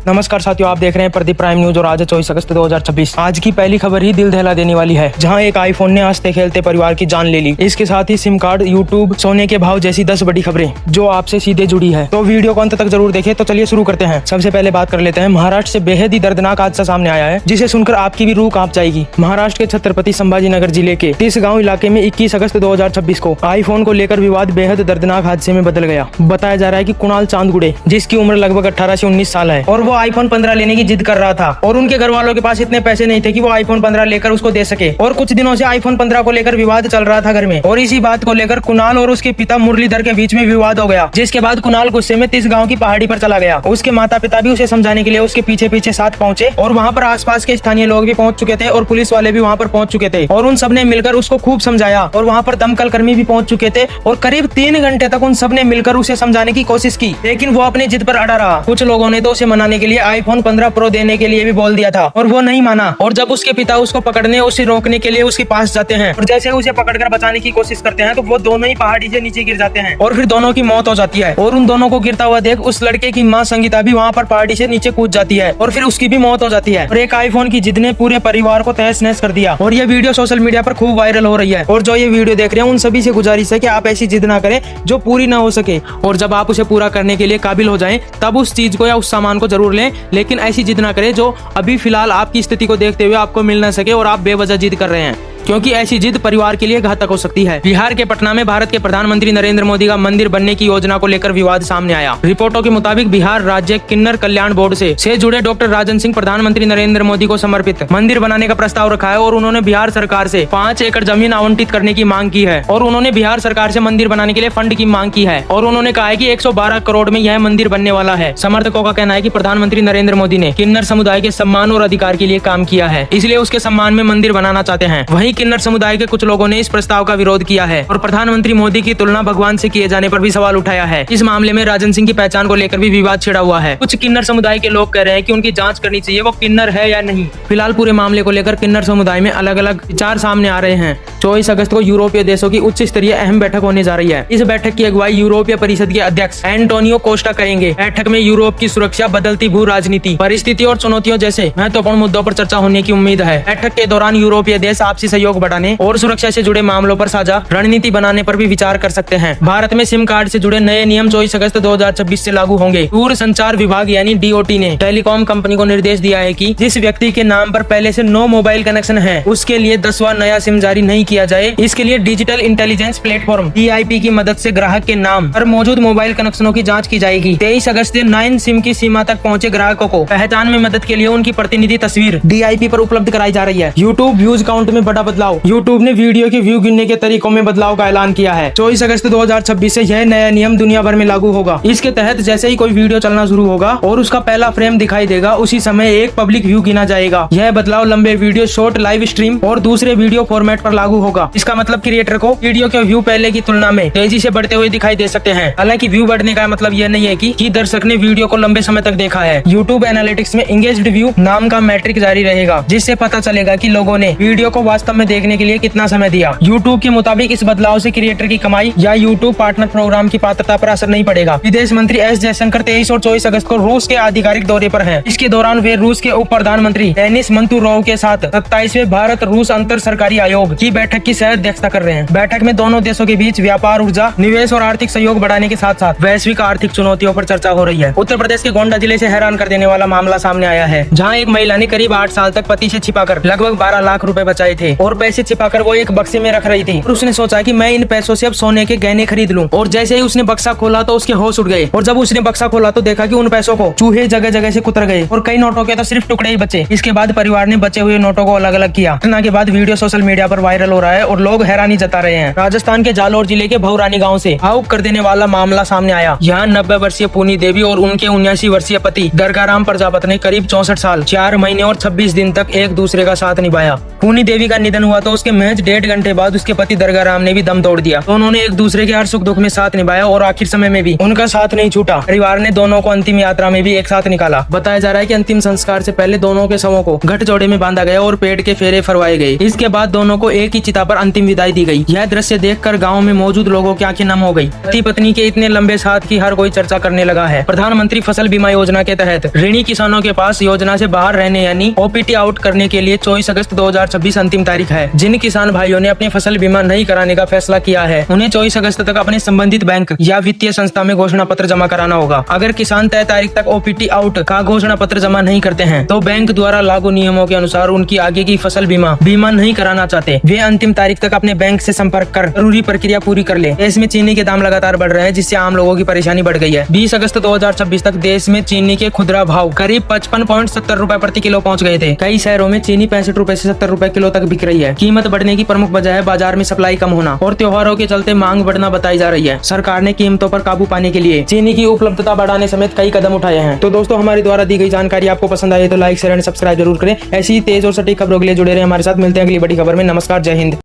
नमस्कार साथियों, आप देख रहे हैं प्रदीप प्राइम न्यूज और आज है 24 अगस्त 2026। आज की पहली खबर ही दिल दहला देने वाली है, जहां एक आईफोन ने हंसते खेलते परिवार की जान ले ली। इसके साथ ही सिम कार्ड, यूट्यूब, सोने के भाव जैसी 10 बड़ी खबरें जो आपसे सीधे जुड़ी है। तो वीडियो को अंत तक जरूर देखें। तो चलिए शुरू करते हैं। सबसे पहले बात कर लेते हैं महाराष्ट्र से बेहद ही दर्दनाक हादसा सामने आया है, जिसे सुनकर आपकी भी रूह कांप जाएगी। महाराष्ट्र के छत्रपति संभाजीनगर जिले के तिसगांव इलाके में 21 अगस्त 2026 को आईफोन को लेकर विवाद बेहद दर्दनाक हादसे में बदल गया। बताया जा रहा है कि कुणाल चांदगुड़े, जिसकी उम्र लगभग 18 से 19 साल है, और वो आईफोन 15 लेने की जिद कर रहा था और उनके घर वालों के पास इतने पैसे नहीं थे कि वो आईफोन 15 लेकर उसको दे सके। और कुछ दिनों से आईफोन 15 को लेकर विवाद चल रहा था घर में, और इसी बात को लेकर कुणाल और उसके पिता मुरलीधर के बीच में विवाद हो गया, जिसके बाद कुणाल गुस्से में तिसगांव की पहाड़ी पर चला गया। उसके माता पिता भी उसे समझाने के लिए उसके पीछे पीछे साथ पहुंचे, और वहाँ पर आसपास के स्थानीय लोग भी पहुंच चुके थे और पुलिस वाले भी वहाँ पर पहुंच चुके थे, और उन सबने मिलकर उसको खूब समझाया। और वहाँ पर दमकल कर्मी भी पहुंच चुके थे, और करीब 3 घंटे तक उन सबने मिलकर उसे समझाने की कोशिश की, लेकिन वो अपनी जिद पर अड़ा रहा। कुछ लोगों ने तो उसे मनाने के लिए आईफोन 15 प्रो देने के लिए भी बोल दिया था, और वो नहीं माना। और जब उसके पिता उसको पकड़ने, उसे रोकने के लिए उसके पास जाते हैं, और जैसे उसे पकड़कर बचाने की कोशिश करते हैं, तो वो दोनों ही पहाड़ी से नीचे गिर जाते हैं, और फिर दोनों की मौत हो जाती है। और उन दोनों को गिरता हुआ देख उस लड़के की माँ संगीता भी वहाँ पर पहाड़ी से नीचे कूद जाती है, और फिर उसकी भी मौत हो जाती है। और एक आईफोन की जिद ने पूरे परिवार को तहस नहस कर दिया, और ये वीडियो सोशल मीडिया पर खूब वायरल हो रही है। और जो ये वीडियो देख रहे हैं उन सभी से गुजारिश है कि आप ऐसी जिद ना करें जो पूरी ना हो सके, और जब आप उसे पूरा करने के लिए काबिल हो जाएं तब उस चीज को या उस सामान को जरूर लें, लेकिन ऐसी जिद ना करें जो अभी फिलहाल आपकी स्थिति को देखते हुए आपको मिल ना सके और आप बेवजह जिद कर रहे हैं, क्योंकि ऐसी जिद परिवार के लिए घातक हो सकती है। बिहार के पटना में भारत के प्रधानमंत्री नरेंद्र मोदी का मंदिर बनने की योजना को लेकर विवाद सामने आया। रिपोर्टों के मुताबिक बिहार राज्य किन्नर कल्याण बोर्ड से जुड़े डॉक्टर राजन सिंह प्रधानमंत्री नरेंद्र मोदी को समर्पित मंदिर बनाने का प्रस्ताव रखा है, और उन्होंने बिहार सरकार से 5 एकड़ जमीन आवंटित करने की मांग की है, और उन्होंने बिहार सरकार से मंदिर बनाने के लिए फंड की मांग की है, और उन्होंने कहा है कि 112 करोड़ में यह मंदिर बनने वाला है। समर्थकों का कहना है कि प्रधानमंत्री नरेंद्र मोदी ने किन्नर समुदाय के सम्मान और अधिकार के लिए काम किया है, इसलिए उसके सम्मान में मंदिर बनाना चाहते हैं। वहीं किन्नर समुदाय के कुछ लोगों ने इस प्रस्ताव का विरोध किया है, और प्रधानमंत्री मोदी की तुलना भगवान से किए जाने पर भी सवाल उठाया है। इस मामले में राजन सिंह की पहचान को लेकर भी विवाद छिड़ा हुआ है। कुछ किन्नर समुदाय के लोग कह रहे हैं कि उनकी जांच करनी चाहिए, वो किन्नर है या नहीं। फिलहाल पूरे मामले को लेकर किन्नर समुदाय में अलग अलग विचार सामने आ रहे हैं। 24 अगस्त को यूरोपीय देशों की उच्च स्तरीय अहम बैठक होने जा रही है। इस बैठक की अगुवाई यूरोपीय परिषद के अध्यक्ष एंटोनियो कोस्टा करेंगे। बैठक में यूरोप की सुरक्षा, बदलती भू राजनीति, परिस्थिति और चुनौतियों जैसे महत्वपूर्ण मुद्दों पर चर्चा होने की उम्मीद है। बैठक के दौरान यूरोपीय देश आपसी सहयोग बढ़ाने और सुरक्षा से जुड़े मामलों पर साझा रणनीति बनाने पर भी विचार कर सकते हैं। भारत में सिम कार्ड से जुड़े नए नियम 24 अगस्त 2026 से लागू होंगे। दूर संचार विभाग यानी डीओटी ने टेलीकॉम कंपनी को निर्देश दिया है कि जिस व्यक्ति के नाम पर पहले से 9 मोबाइल कनेक्शन है, उसके लिए 10वां नया सिम जारी नहीं किया जाए। इसके लिए डिजिटल इंटेलिजेंस प्लेटफॉर्म DIP की मदद से ग्राहक के नाम पर मौजूद मोबाइल कनेक्शनों की जाँच की जाएगी। 23 अगस्त से 9 सिम की सीमा तक पहुँचे ग्राहकों को पहचान में मदद के लिए उनकी प्रतिनिधि तस्वीर DIP पर उपलब्ध कराई जा रही है। यूट्यूब व्यूज काउंट में बड़ा बदलाव। यूट्यूब ने वीडियो के व्यू गिनने के तरीकों में बदलाव का ऐलान किया है। 24 अगस्त 2026 से यह नया नियम दुनिया भर में लागू होगा। इसके तहत जैसे ही कोई वीडियो चलना शुरू होगा और उसका पहला फ्रेम दिखाई देगा, उसी समय एक पब्लिक व्यू गिना जाएगा। यह बदलाव लंबे वीडियो, शॉर्ट, लाइव स्ट्रीम और दूसरे वीडियो फॉर्मेट पर लागू होगा। इसका मतलब क्रिएटर को वीडियो के व्यू पहले की तुलना में तेजी से बढ़ते हुए दिखाई दे सकते हैं। हालांकि व्यू बढ़ने का मतलब यह नहीं है कि दर्शक ने वीडियो को लंबे समय तक देखा है। यूट्यूब एनालिटिक्स में एंगेज्ड व्यू नाम का मैट्रिक जारी रहेगा, जिससे पता चलेगा कि लोगों ने वीडियो को वास्तव में देखने के लिए कितना समय दिया। यूट्यूब के मुताबिक इस बदलाव से क्रिएटर की कमाई या यूट्यूब पार्टनर प्रोग्राम की पात्रता पर असर नहीं पड़ेगा। विदेश मंत्री एस जयशंकर 23 और 24 अगस्त को रूस के आधिकारिक दौरे पर हैं। इसके दौरान वे रूस के उप प्रधानमंत्री डेनिस मंतुरोव के साथ 27वें भारत रूस अंतर सरकारी आयोग की बैठक की सह अध्यक्षता कर रहे हैं। बैठक में दोनों देशों के बीच व्यापार, ऊर्जा, निवेश और आर्थिक सहयोग बढ़ाने के साथ साथ वैश्विक आर्थिक चुनौतियों पर चर्चा हो रही है। उत्तर प्रदेश के गोंडा जिले से हैरान कर देने वाला मामला सामने आया है, जहाँ एक महिला ने करीब 8 साल तक पति से छिपाकर लगभग 12 लाख रुपए बचाए थे, और पैसे छिपाकर वो एक बक्से में रख रही थी। और उसने सोचा कि मैं इन पैसों से अब सोने के गहने खरीद लूं। और जैसे ही उसने बक्सा खोला तो उसके होश उड़ गए, और जब उसने बक्सा खोला तो देखा कि उन पैसों को चूहे जगह जगह से कुतर गए, और कई नोटों के तो सिर्फ टुकड़े ही बचे। इसके बाद परिवार ने बचे हुए नोटों को अलग अलग किया। घटना के बाद वीडियो सोशल मीडिया पर वायरल हो रहा है, और लोग हैरानी जता रहे हैं। राजस्थान के जालोर जिले के भौरानी गाँव से भावुक कर देने वाला मामला सामने आया। यहाँ 90 वर्षीय पूनी देवी और उनके 79 वर्षीय पति दरगाराम प्रजापत ने करीब 64 साल, 4 महीने और 26 दिन तक एक दूसरे का साथ निभाया। पूनी देवी का निधन हुआ तो उसके महज 1.5 घंटे बाद उसके पति दरगाह राम ने भी दम तोड़ दिया। तो उन्होंने एक दूसरे के हर सुख दुख में साथ निभाया और आखिर समय में भी उनका साथ नहीं छूटा। परिवार ने दोनों को अंतिम यात्रा में भी एक साथ निकाला। बताया जा रहा है कि अंतिम संस्कार से पहले दोनों के शवों को गठजोड़े में बांधा गया और पेड़ के फेरे फरवाए गए। इसके बाद दोनों को एक ही चिता पर अंतिम विदाई दी गई। यह दृश्य देखकर गाँव में मौजूद लोगों की आंखें नम हो गई। पति पत्नी के इतने लंबे साथ की हर कोई चर्चा करने लगा है। प्रधानमंत्री फसल बीमा योजना के तहत ऋणी किसानों के पास योजना से बाहर रहने यानी ओपीटी आउट करने के लिए 24 अगस्त 2026 अंतिम तारीख है। जिन किसान भाइयों ने अपने फसल बीमा नहीं कराने का फैसला किया है उन्हें 24 अगस्त तक अपने संबंधित बैंक या वित्तीय संस्था में घोषणा पत्र जमा कराना होगा। अगर किसान तय तारीख तक ओपीटी आउट का घोषणा पत्र जमा नहीं करते हैं तो बैंक द्वारा लागू नियमों के अनुसार उनकी आगे की फसल बीमा नहीं कराना चाहते वे अंतिम तारीख तक अपने बैंक से संपर्क कर जरूरी प्रक्रिया पूरी कर ले। देश में चीनी के दाम लगातार बढ़ रहे हैं जिससे आम लोगों की परेशानी बढ़ गई है। 20 अगस्त 2026 तक देश में चीनी के खुदरा भाव करीब 55.70 रुपए प्रति किलो पहुंच गए थे। कई शहरों में चीनी 65 रुपए से 70 रुपए किलो तक बिक रही है। कीमत बढ़ने की प्रमुख वजह है बाजार में सप्लाई कम होना और त्योहारों के चलते मांग बढ़ना बताई जा रही है। सरकार ने कीमतों पर काबू पाने के लिए चीनी की उपलब्धता बढ़ाने समेत कई कदम उठाए हैं। तो दोस्तों हमारे द्वारा दी गई जानकारी आपको पसंद आई तो लाइक शेयर एंड सब्सक्राइब जरूर करें। ऐसी ही तेज और सटीक खबरों के लिए जुड़े रहे हमारे साथ। मिलते हैं अगली बड़ी खबर में। नमस्कार, जय हिंद।